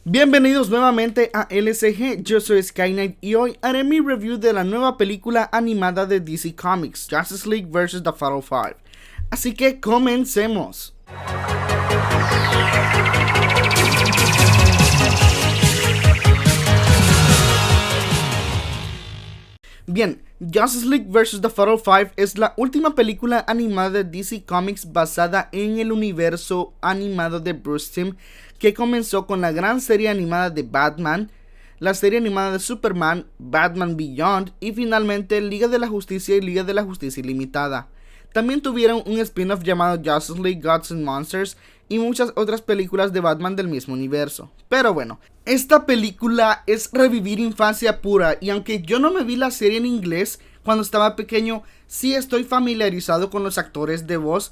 Bienvenidos nuevamente a LSG, yo soy Skynight y hoy haré mi review de la nueva película animada de DC Comics, Justice League vs. The Fatal Five. Así que comencemos. Bien, Justice League vs. The Fatal Five es la última película animada de DC Comics basada en el universo animado de Bruce Timm, que comenzó con la gran serie animada de Batman, la serie animada de Superman, Batman Beyond y finalmente Liga de la Justicia y Liga de la Justicia Ilimitada. También tuvieron un spin-off llamado Justice League Gods and Monsters y muchas otras películas de Batman del mismo universo. Pero bueno, esta película es revivir infancia pura y aunque yo no me vi la serie en inglés cuando estaba pequeño, sí estoy familiarizado con los actores de voz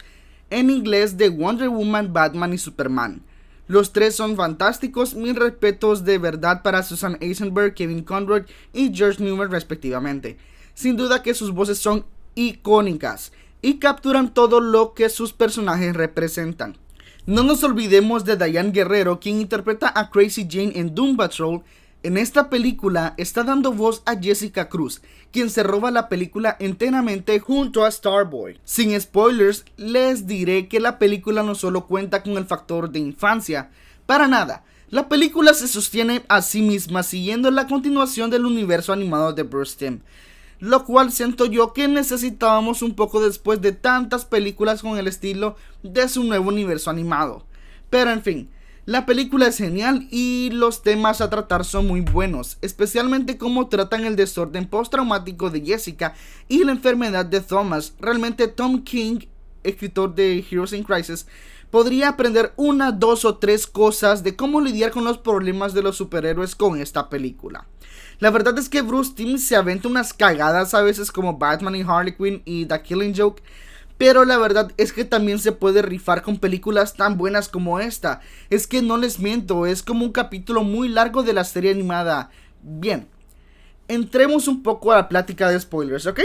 en inglés de Wonder Woman, Batman y Superman. Los tres son fantásticos, mis respetos de verdad para Susan Eisenberg, Kevin Conroy y George Newman respectivamente. Sin duda que sus voces son icónicas y capturan todo lo que sus personajes representan. No nos olvidemos de Diane Guerrero, quien interpreta a Crazy Jane en Doom Patrol. En esta película está dando voz a Jessica Cruz, quien se roba la película enteramente junto a Starboy. Sin spoilers, les diré que la película no solo cuenta con el factor de infancia, para nada. La película se sostiene a sí misma siguiendo la continuación del universo animado de Bruce Timm, lo cual siento yo que necesitábamos un poco después de tantas películas con el estilo de su nuevo universo animado. Pero en fin, la película es genial y los temas a tratar son muy buenos, especialmente cómo tratan el desorden postraumático de Jessica y la enfermedad de Thomas. Realmente Tom King, escritor de Heroes in Crisis, podría aprender una, dos o tres cosas de cómo lidiar con los problemas de los superhéroes con esta película. La verdad es que Bruce Timm se aventa unas cagadas a veces como Batman y Harley Quinn y The Killing Joke, pero la verdad es que también se puede rifar con películas tan buenas como esta. Es que no les miento, es como un capítulo muy largo de la serie animada. Bien, entremos un poco a la plática de spoilers, ¿ok?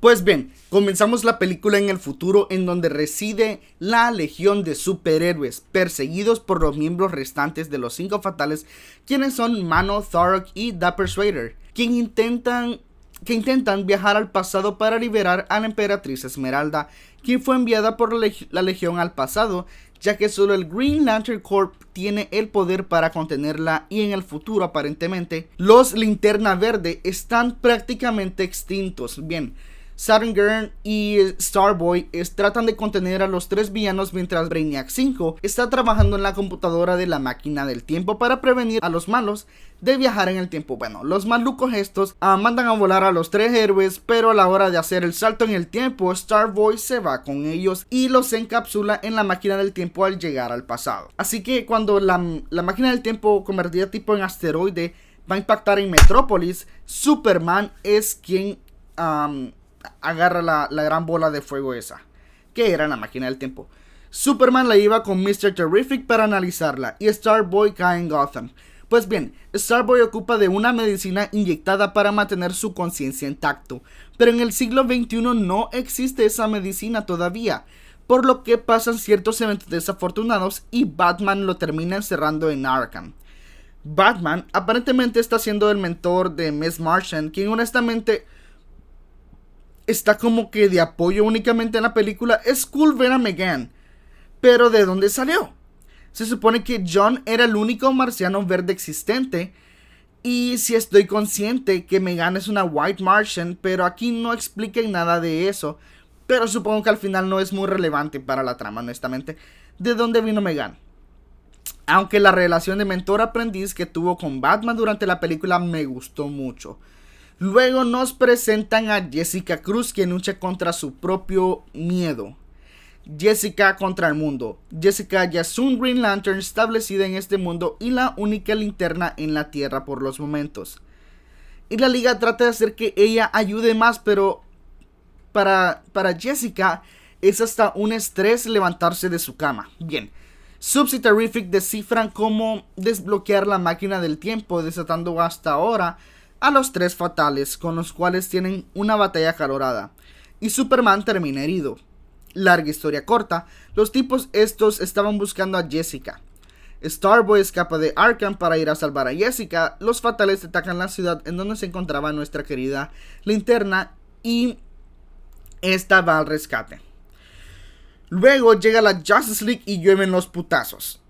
Pues bien, comenzamos la película en el futuro en donde reside la legión de superhéroes perseguidos por los miembros restantes de los 5 fatales, quienes son Mano, Tharok y The Persuader, que intentan viajar al pasado para liberar a la emperatriz Esmeralda, quien fue enviada por la legión al pasado, ya que solo el Green Lantern Corps tiene el poder para contenerla y en el futuro aparentemente los Linterna Verde están prácticamente extintos. Bien, Saturn Girl y Starboy tratan de contener a los 3 villanos mientras Brainiac 5 está trabajando en la computadora de la máquina del tiempo para prevenir a los malos de viajar en el tiempo. Bueno, los malucos estos mandan a volar a los 3 héroes, pero a la hora de hacer el salto en el tiempo, Starboy se va con ellos y los encapsula en la máquina del tiempo al llegar al pasado. Así que cuando la máquina del tiempo convertida tipo en asteroide va a impactar en Metrópolis, Superman es quien agarra la gran bola de fuego esa, que era la máquina del tiempo. Superman la lleva con Mr. Terrific para analizarla y Starboy cae en Gotham. Pues bien, Starboy ocupa de una medicina inyectada para mantener su conciencia intacto, pero en el siglo XXI no existe esa medicina todavía, por lo que pasan ciertos eventos desafortunados y Batman lo termina encerrando en Arkham. Batman aparentemente está siendo el mentor de Miss Martian, quien honestamente está como que de apoyo únicamente en la película. Es cool ver a Meghan, pero ¿de dónde salió? Se supone que John era el único marciano verde existente, y sí estoy consciente que Meghan es una White Martian, pero aquí no explican nada de eso, pero supongo que al final no es muy relevante para la trama, honestamente. ¿De dónde vino Meghan? Aunque la relación de mentor-aprendiz que tuvo con Batman durante la película me gustó mucho. Luego nos presentan a Jessica Cruz, quien lucha contra su propio miedo. Jessica contra el mundo. Jessica ya es un Green Lantern establecida en este mundo y la única linterna en la Tierra por los momentos. Y la liga trata de hacer que ella ayude más, pero para Jessica es hasta un estrés levantarse de su cama. Bien, Subs y Terrific descifran cómo desbloquear la máquina del tiempo, desatando hasta ahora a los 3 fatales, con los cuales tienen una batalla acalorada, y Superman termina herido. Larga historia corta, los tipos estos estaban buscando a Jessica. Starboy escapa de Arkham para ir a salvar a Jessica. Los fatales atacan la ciudad en donde se encontraba nuestra querida Linterna y esta va al rescate. Luego llega la Justice League y llueven los putazos.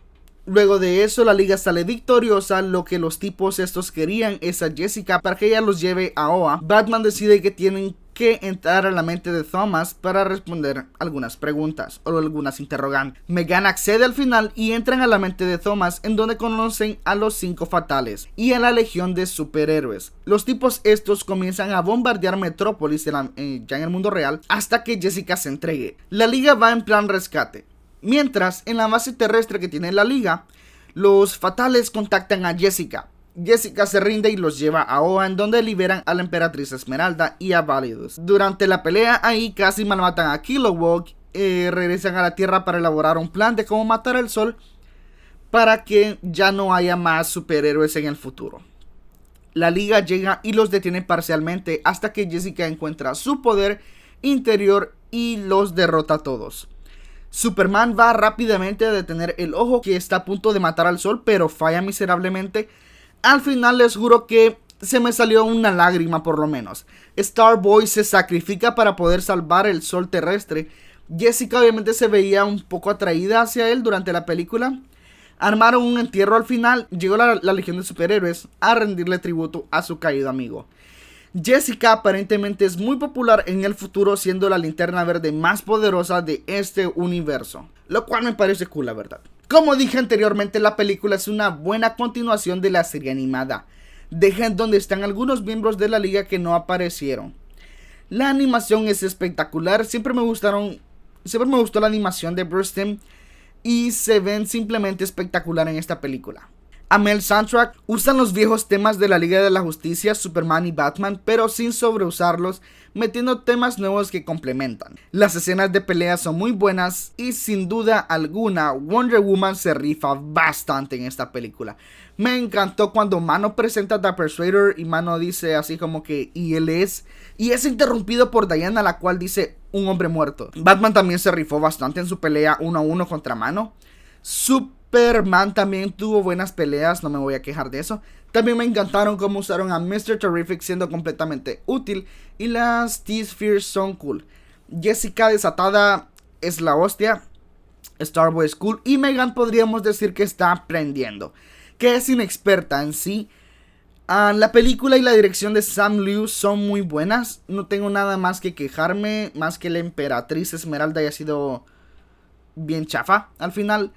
Luego de eso la liga sale victoriosa. Lo que los tipos estos querían es a Jessica para que ella los lleve a Oa. Batman decide que tienen que entrar a la mente de Thomas para responder algunas preguntas o algunas interrogantes. Meghan accede al final y entran a la mente de Thomas, en donde conocen a los 5 fatales y a la legión de superhéroes. Los tipos estos comienzan a bombardear Metrópolis ya en el mundo real hasta que Jessica se entregue. La liga va en plan rescate. Mientras, en la base terrestre que tiene la liga, los fatales contactan a Jessica. Jessica se rinde y los lleva a Oa, en donde liberan a la Emperatriz Esmeralda y a Validus. Durante la pelea ahí casi malmatan a Kilowog. Regresan a la Tierra para elaborar un plan de cómo matar al Sol para que ya no haya más superhéroes en el futuro. La liga llega y los detiene parcialmente hasta que Jessica encuentra su poder interior y los derrota a todos. Superman va rápidamente a detener el ojo que está a punto de matar al Sol, pero falla miserablemente. Al final les juro que se me salió una lágrima por lo menos. Starboy se sacrifica para poder salvar el Sol terrestre. Jessica obviamente se veía un poco atraída hacia él durante la película. Armaron un entierro al final. Llegó la legión de superhéroes a rendirle tributo a su caído amigo. Jessica aparentemente es muy popular en el futuro, siendo la Linterna Verde más poderosa de este universo, lo cual me parece cool, la verdad. Como dije anteriormente, la película es una buena continuación de la serie animada. Dejan donde están algunos miembros de la liga que no aparecieron. La animación es espectacular, siempre me gustó la animación de Bruce Timm y se ven simplemente espectacular en esta película. Amé el soundtrack. Usan los viejos temas de la Liga de la Justicia, Superman y Batman, pero sin sobreusarlos, metiendo temas nuevos que complementan. Las escenas de pelea son muy buenas y sin duda alguna Wonder Woman se rifa bastante en esta película. Me encantó cuando Mano presenta a The Persuader y Mano dice así como que y es interrumpido por Diana, la cual dice un hombre muerto. Batman también se rifó bastante en su pelea 1 a 1 contra Mano. Superman también tuvo buenas peleas, no me voy a quejar de eso. También me encantaron cómo usaron a Mr. Terrific siendo completamente útil. Y las T-Spheres son cool. Jessica desatada es la hostia. Starboy es cool. Y Meghan podríamos decir que está aprendiendo, que es inexperta en sí. La película y la dirección de Sam Liu son muy buenas. No tengo nada más que quejarme, más que la Emperatriz Esmeralda haya sido bien chafa al final.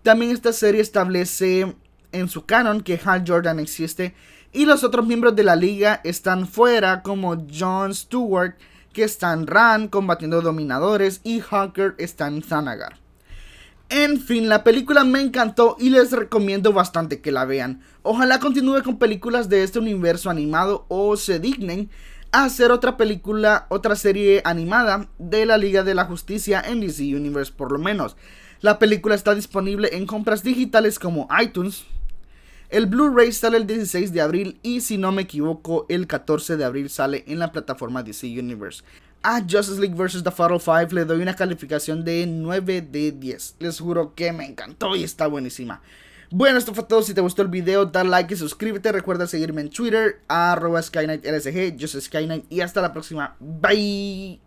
También esta serie establece en su canon que Hal Jordan existe y los otros miembros de la liga están fuera, como Jon Stewart, que está en Rann combatiendo dominadores, y Hawker está en Thanagar. En fin, la película me encantó y les recomiendo bastante que la vean. Ojalá continúe con películas de este universo animado o se dignen a hacer otra película, otra serie animada de la Liga de la Justicia en DC Universe por lo menos. La película está disponible en compras digitales como iTunes. El Blu-ray sale el 16 de abril y si no me equivoco el 14 de abril sale en la plataforma DC Universe. A Justice League vs. The Fatal 5 le doy una calificación de 9 de 10. Les juro que me encantó y está buenísima. Bueno, esto fue todo. Si te gustó el video, dale like y suscríbete. Recuerda seguirme en Twitter, @SkyKnightLSG. Yo soy Sky y hasta la próxima. Bye.